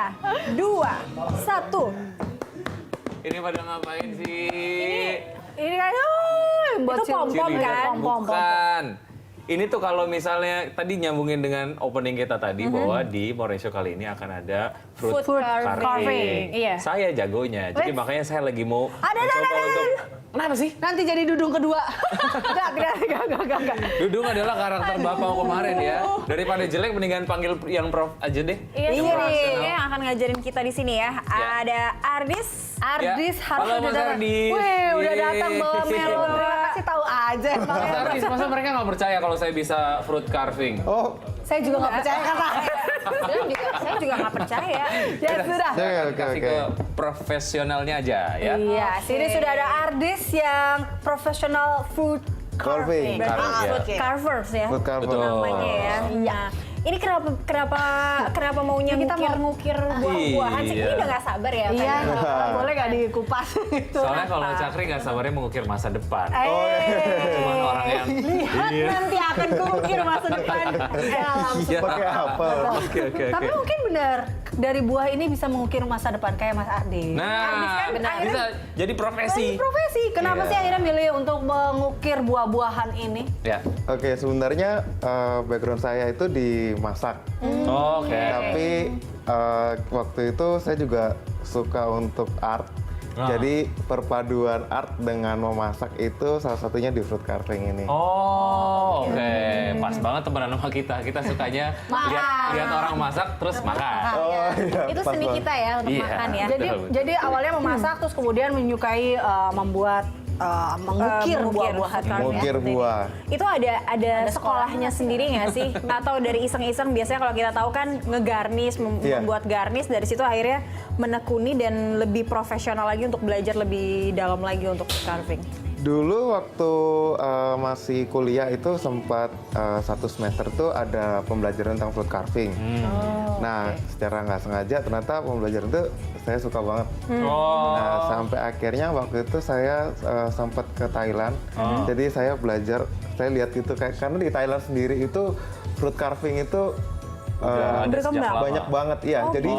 3, 2, 1. Ini pada ngapain sih? Ini kan buat itu pom-pom Cheerleader. kan? Bukan. Ini tuh kalau misalnya tadi nyambungin dengan opening kita tadi bahwa di Morning Show kali ini akan ada fruit carving. Iya. Saya jagonya, jadi makanya saya lagi mau mencoba untuk. Kenapa sih? Nanti jadi dudung kedua. Enggak. Dudung adalah karakter bapak kemarin ya. Daripada jelek mendingan panggil yang prof aja deh. Iya Yang nih, profesional. yang akan ngajarin kita di sini ya. Ada Ardis. Ardis Ya. harus Halo, udah Mas datang. Ardis. Wih, udah datang bawa Yeay. melon. Kasih tahu aja. Mas Ardis, masa mereka nggak percaya kalau saya bisa fruit carving? Oh, Saya juga nggak percaya kan, Pak. Saya juga nggak percaya. Ya sudah. oke. Kasih ke profesionalnya aja ya. Iya, sini sudah ada Ardis yang profesional food Carving. Berarti Carving, food ya. carvers ya. Food carver. Betul. Namanya ya. Nah, ini kenapa maunya Kita mau- ngukir buah-buahan sih? Iya. Ini udah nggak sabar ya. Iya, kan? boleh nggak dikupas gitu. Soalnya kalau Cakri nggak sabarnya mengukir masa depan. Cuma orang yang Lihat nanti akan kukir masa depan dalam. Iya. Pakai apa? Oke. Tapi mungkin benar dari buah ini bisa mengukir masa depan kayak Mas Ardis. Nah, benar. bisa jadi profesi. Profesi, kenapa Iya. sih akhirnya milih untuk mengukir buah-buahan ini? Ya. Oke, sebenarnya background saya itu di masak. Oke. Tapi waktu itu saya juga suka untuk art. Ah. Jadi perpaduan art dengan memasak itu salah satunya di fruit carving ini. Oh, oke. Pas banget temenan sama kita. Kita sukanya lihat orang masak terus makan. Oh, iya, Itu pas seni banget. kita ya untuk Iya. makan ya. Jadi awalnya memasak terus kemudian menyukai membuat mengukir buah-buahan. Mengukir buah. Itu ada sekolahnya sendiri nggak sih? Atau dari iseng-iseng biasanya kalau kita tahu kan ngegarnis, Iya. membuat garnis dari situ akhirnya menekuni dan lebih profesional lagi untuk belajar lebih dalam lagi untuk carving. Dulu waktu masih kuliah itu sempat satu semester tuh ada pembelajaran tentang fruit carving. Nah, secara nggak sengaja ternyata pembelajaran itu saya suka banget. Oh. Nah, sampai akhirnya waktu itu saya sempat ke Thailand. Jadi saya belajar, saya lihat gitu kayak karena di Thailand sendiri itu fruit carving itu Udah ada sejak lama. banyak banget ya. Jadi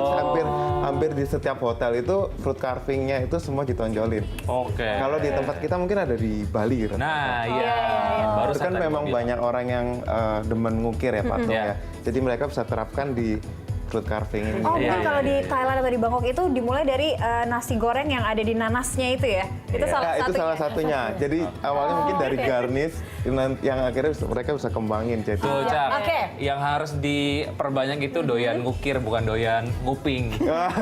hampir di setiap hotel itu fruit carvingnya itu semua ditonjolin. Oke. Kalau di tempat kita mungkin ada di Bali gitu. Nah, iya. Baru Itu kan memang banyak orang yang demen ngukir ya patung Iya. ya. Jadi mereka bisa terapkan di fruit carving ini. Oh, Iya, mungkin iya, kalau di iya. Thailand atau di Bangkok itu dimulai dari nasi goreng yang ada di nanasnya itu ya. Itu Iya. salah Ya, itu satunya. salah satunya. Jadi awalnya mungkin dari garnish yang akhirnya mereka bisa kembangin jadi. Tuh, Cak. Oke. Yang harus diperbanyak itu doyan ngukir, bukan doyan nguping. Ya.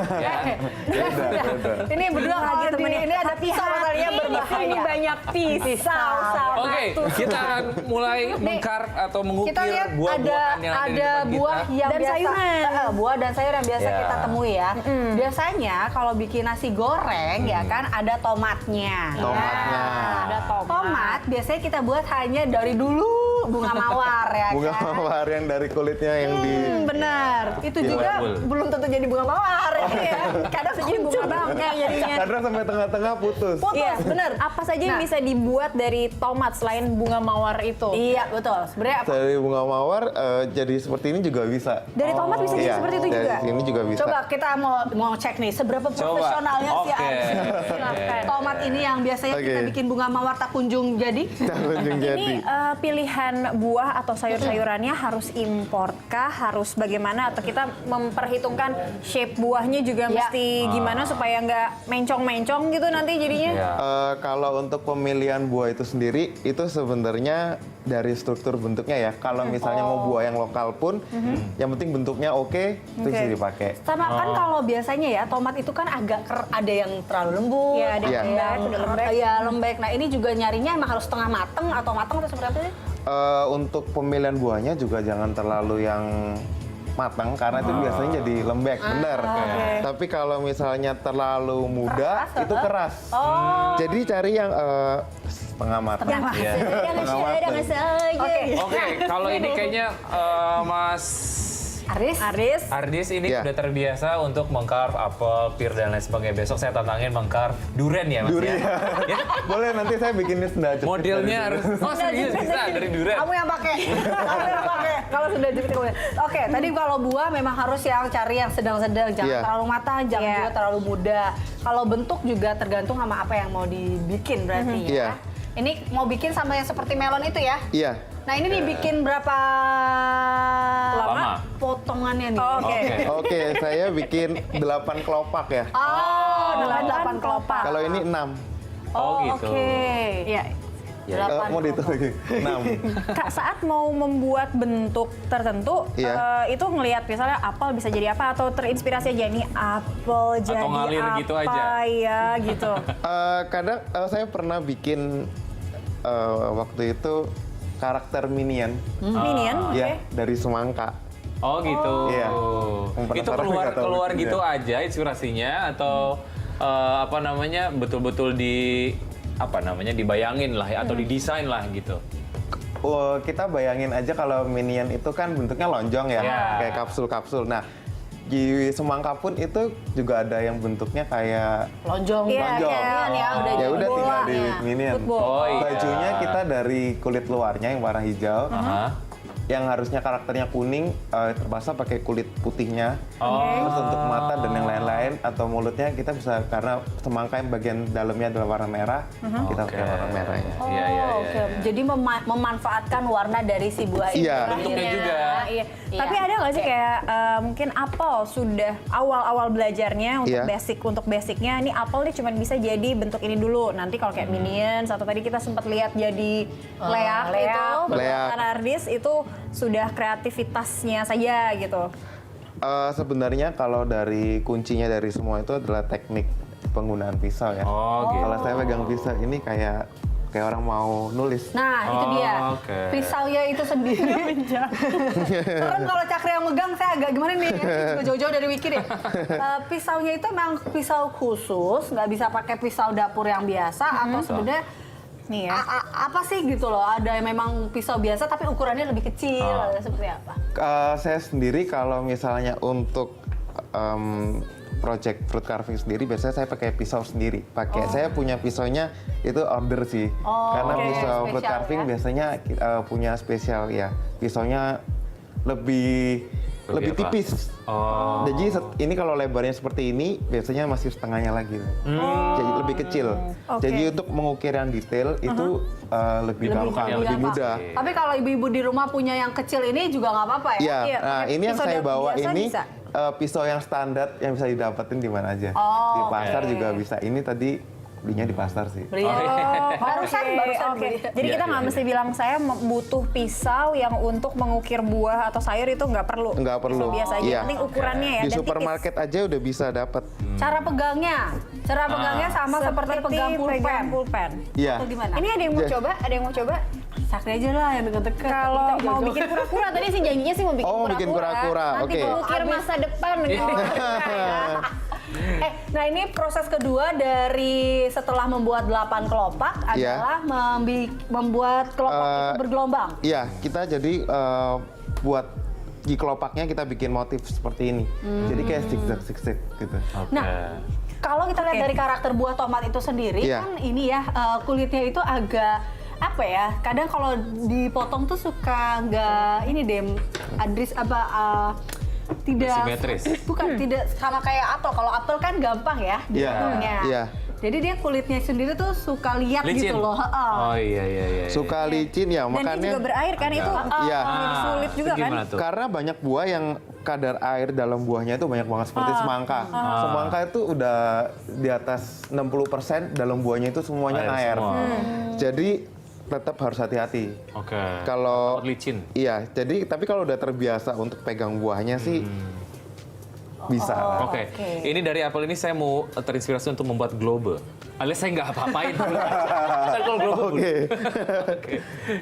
Udah. Ini berdua lagi temennya. Ini ada pisau masalahnya Ini berbahaya. banyak pisau sama Oke, kita akan mulai mengkarp atau mengukir Kita lihat buah-buahan yang ada di depan buah kita. yang Dan biasa, sayuran. buah dan sayur yang biasa Ya. kita temui ya. Biasanya kalau bikin nasi goreng ya kan ada tomatnya. Tomatnya. Ada tomat biasanya kita buat hanya dari dulu bunga mawar ya Bunga kan. mawar yang dari kulitnya yang di Benar. Itu juga Betul. belum tentu jadi bunga mawar ya. Kadang jadi bunga bangka jadinya. karena sampai tengah-tengah putus. Iya, bener. Apa saja yang Nah. bisa dibuat dari tomat selain bunga mawar itu? Iya betul. Sebenarnya apa? Dari bunga mawar jadi seperti ini juga bisa. Dari tomat bisa jadi Iya, seperti itu juga. Dari sini juga bisa. Coba kita mau cek nih seberapa profesionalnya si Oke. Ars. Silakan. Tomat ini yang biasanya kita Oke. bikin bunga mawar tak kunjung jadi. Kunjung jadi. Ini pilihan buah atau sayur-sayurannya harus import kah? Harus bagaimana? Atau kita memperhitungkan shape buahnya juga Ya. mesti gimana supaya nggak mencong-mencong gitu nanti jadinya? Ya. Kalau untuk pemilihan buah itu sendiri, itu sebenarnya dari struktur bentuknya ya. Kalau misalnya mau buah yang lokal pun, yang penting bentuknya oke, itu bisa dipakai. Sama kan kalau biasanya ya tomat itu kan agak ada yang terlalu lembut, Iya, ada Iya. yang lembek, udah lembek. Iya lembek. Nah ini juga nyarinya emang harus setengah mateng atau mateng atau seperti apa sih? Untuk pemilihan buahnya juga jangan terlalu yang matang karena itu biasanya jadi lembek, benar. Tapi kalau misalnya terlalu muda, itu keras. Jadi cari yang setengah matang. Iya. Jangan Setengah mateng. saja. Oke. Oke, kalau ini kayaknya Mas Aris. Ardis ini Iya. udah terbiasa untuk meng-carve apel, pir dan lain sebagainya. Besok saya tantangin meng-carve durian ya Mas Durian. ya. Boleh nanti saya bikinin sendal jepit Modelnya dari harus durian. oh serius bisa dari durian. Kamu yang pakai. Kamu yang pakai. Kalau sudah jepit kamu. Oke, tadi kalau buah memang harus yang cari yang sedang-sedang, jangan Iya. terlalu matang, jangan Iya. juga terlalu muda. Kalau bentuk juga tergantung sama apa yang mau dibikin berarti ya. Iya. Ini mau bikin sama yang seperti melon itu ya? Iya. Nah ini dibikin berapa Lama. potongannya nih? Oh, Oke. Oke, saya bikin 8 kelopak ya. Oh, delapan kelopak. Kalau ini 6. Oh, gitu. Oke. Iya. Delapan Mau dihitung lagi. 6. Kak, saat mau membuat bentuk tertentu, Iya. itu ngelihat misalnya apel bisa jadi apa atau terinspirasi aja nih apel jadi ngalir apa gitu aja. ya gitu. Kadang saya pernah bikin waktu itu karakter Minion. Minion, oke. Ya, dari semangka. Oh gitu. Iya. Itu Penasaran nggak tahu keluar bikinnya? gitu aja inspirasinya atau apa namanya betul-betul dibayangin lah ya, atau didesain lah gitu. Oh, kita bayangin aja kalau Minion itu kan bentuknya lonjong ya, Iya. kayak kapsul-kapsul. Nah, di semangka pun itu juga ada yang bentuknya kayak Lonjong. Iya, lonjong. kayak ya, udah Ya udah bola. tinggal di Iya. Minion. Football. Oh, iya. Bajunya kita dari kulit luarnya yang warna hijau, Aha. yang harusnya karakternya kuning terpaksa pakai kulit putihnya. Oh. Terus untuk mata dan yang lain-lain atau mulutnya kita bisa, karena semangka yang bagian dalamnya adalah warna merah, kita Oke. pakai warna merahnya. Oh, Iya, iya, oke. iya. Jadi memanfaatkan warna dari si buah itu. Iya. Bentuknya juga. Iya. Iya. Tapi ada nggak sih kayak mungkin apel sudah awal-awal belajarnya untuk Iya. basicnya ini apel nih cuma bisa jadi bentuk ini dulu. Nanti kalau kayak Minions atau tadi kita sempat lihat jadi leak leak. itu Leak. buatan Ardis itu sudah kreativitasnya saja gitu. Sebenarnya kalau dari kuncinya dari semua itu adalah teknik penggunaan pisau ya. Oh, gitu. Kalau saya pegang pisau ini kayak orang mau nulis. Nah, itu Oh, dia. oke. Pisaunya itu sendiri. Serem kalau Cakri yang megang, saya agak gimana nih? Juga jauh-jauh dari Wiki deh. Pisaunya itu memang pisau khusus, nggak bisa pakai pisau dapur yang biasa, atau sebenarnya Nih ya. apa sih gitu loh? Ada yang memang pisau biasa tapi ukurannya lebih kecil, ada seperti apa? Saya sendiri kalau misalnya untuk project fruit carving sendiri, biasanya saya pakai pisau sendiri. Saya punya pisaunya itu order sih. Karena oke. pisau fruit Spesial carving ya? biasanya punya spesial ya. Pisaunya lebih Lebih apa? tipis. Oh. Jadi ini kalau lebarnya seperti ini, biasanya masih setengahnya lagi. Jadi lebih kecil. Oke. Jadi untuk mengukir yang detail itu lebih gampang, gampang. lebih mudah. Tapi kalau ibu-ibu di rumah punya yang kecil ini juga nggak apa-apa ya? Iya, Iya, nah pakai ini yang pisau saya bawa biasa ini bisa? pisau yang standar yang bisa didapetin di mana aja. Oh, Di pasar oke. juga bisa. Ini tadi belinya di pasar sih. Beli ya? Barusan Oke. beli. Jadi Iya, kita iya, nggak iya. mesti bilang saya butuh pisau yang untuk mengukir buah atau sayur itu nggak perlu. Nggak perlu. Pisau biasa aja. Iya. Yang penting ukurannya ya. Di dan supermarket aja udah bisa dapat. Cara pegangnya sama tipis. seperti pegang pulpen. Iya. Atau gimana? Ini ada yang mau Iya. coba? Ada yang mau coba? Sakti aja lah yang deket-deket. Kalau Kita mau jauh-jauh. bikin kura-kura, tadi sih janjinya sih mau bikin Oh, kura-kura. bikin kura-kura, Nanti oke. mengukir masa depan. gitu. Nah ini proses kedua dari setelah membuat 8 kelopak Iya. adalah membuat kelopak itu bergelombang. Iya, kita jadi buat di kelopaknya kita bikin motif seperti ini. Jadi kayak zigzag gitu. Oke. Nah, kalau kita lihat Oke. dari karakter buah tomat itu sendiri Iya. kan ini ya kulitnya itu agak apa ya? Kadang kalau dipotong tuh suka nggak ini deh, Adris tidak Simetris. bukan tidak sama kayak apel. Kalau apel kan gampang ya Iya, dipotongnya. iya. Jadi dia kulitnya sendiri tuh suka liat Licin. gitu loh. Oh iya iya iya. Suka licin ya, Dan makanya dia juga berair kan itu. Iya. Sulit juga itu kan. gimana tuh? karena banyak buah yang kadar air dalam buahnya itu banyak banget seperti semangka. Semangka itu udah di atas 60% dalam buahnya itu semuanya Air air. semua. Jadi tetap harus hati-hati. Oke. Kalau Takut licin. Iya, jadi tapi kalau udah terbiasa untuk pegang buahnya sih bisa lah. Oke. Ini dari apel ini saya mau terinspirasi untuk membuat globe. Alias saya nggak apa-apain. Kan kalau globe. Oke. Oke.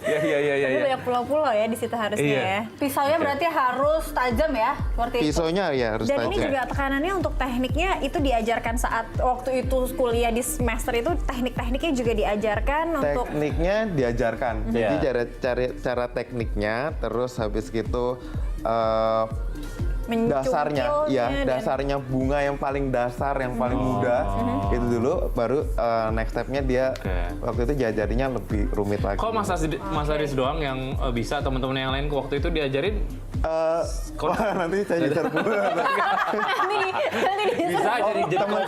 Ya ya ya ya. Tapi ya. banyak pulau-pulau ya di situ harusnya Iya. ya. Pisaunya berarti harus tajam ya, seperti itu. Pisaunya ya harus Dan ini tajam. juga tekanannya untuk tekniknya itu diajarkan saat waktu itu kuliah di semester itu teknik-tekniknya juga diajarkan untuk Tekniknya diajarkan. Jadi Iya. cara tekniknya, terus habis gitu dasarnya, ya dasarnya bunga yang paling dasar, yang paling muda itu dulu, baru next stepnya dia waktu itu jadinya lebih rumit lagi. Kok Mas Aris doang yang bisa, teman-teman yang lain waktu itu diajarin? Wah, nanti saya bisa Bisa jadi teman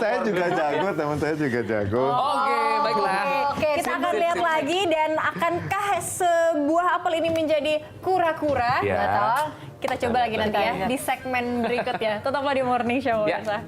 saya juga jago. Oke, baiklah. Oke, kita akan lihat lagi dan akankah sebuah apel ini menjadi kura-kura? Ya. Betul. Kita coba lagi nanti ya di segmen berikutnya. Tetaplah di Morning Show. Ya. Pemirsa.